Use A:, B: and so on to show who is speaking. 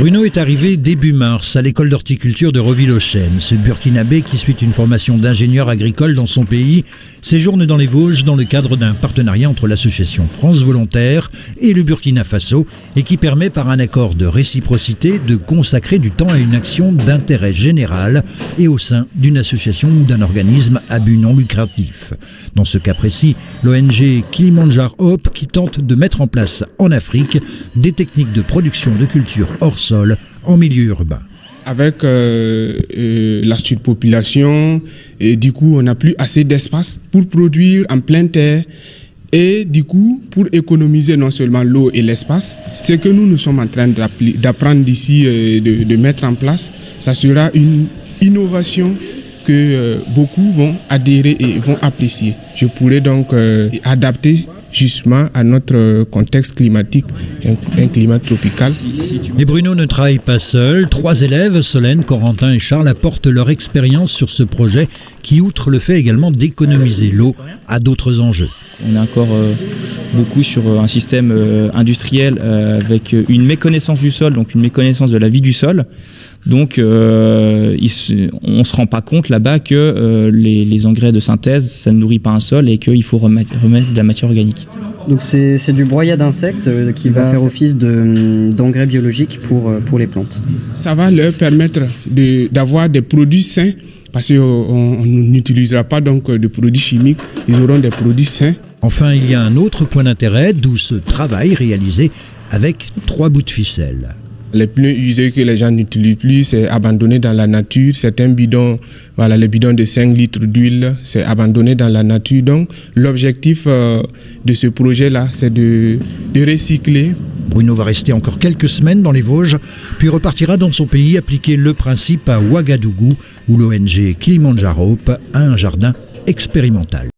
A: Bruno est arrivé début mars à l'école d'horticulture de Reville-aux-Chênes. Ce Burkinabé, qui suit une formation d'ingénieur agricole dans son pays, séjourne dans les Vosges dans le cadre d'un partenariat entre l'association France Volontaire et le Burkina Faso et qui permet par un accord de réciprocité de consacrer du temps à une action d'intérêt général et au sein d'une association ou d'un organisme à but non lucratif. Dans ce cas précis, l'ONG Kilimanjaro Hope qui tente de mettre en place en Afrique des techniques de production de cultures hors sol en milieu urbain.
B: Avec la surpopulation, et du coup, on n'a plus assez d'espace pour produire en pleine terre. Et du coup, pour économiser non seulement l'eau et l'espace, ce que nous sommes en train d'apprendre d'ici, de mettre en place, ça sera une innovation que beaucoup vont adhérer et vont apprécier. Je pourrais donc adapter justement à notre contexte climatique, un climat tropical.
A: Mais Bruno ne travaille pas seul. 3 élèves, Solène, Corentin et Charles, apportent leur expérience sur ce projet qui, outre le fait également d'économiser l'eau, a d'autres enjeux.
C: On est encore beaucoup sur un système industriel avec une méconnaissance du sol, donc une méconnaissance de la vie du sol. Donc on ne se rend pas compte là-bas que les engrais de synthèse, ça ne nourrit pas un sol et qu'il faut remettre de la matière organique.
D: Donc c'est du broyat d'insectes qui va faire office d'engrais biologiques pour les plantes.
B: Ça va leur permettre d'avoir des produits sains parce qu'on n'utilisera pas donc de produits chimiques, ils auront des produits sains.
A: Enfin, il y a un autre point d'intérêt, d'où ce travail réalisé avec 3 bouts de ficelle.
B: Les pneus usés que les gens n'utilisent plus, c'est abandonné dans la nature. Certains bidons, les bidons de 5 litres d'huile, c'est abandonné dans la nature. Donc, l'objectif de ce projet-là, c'est de recycler.
A: Bruno va rester encore quelques semaines dans les Vosges, puis repartira dans son pays appliquer le principe à Ouagadougou, où l'ONG Kilimanjaro Hope a un jardin expérimental.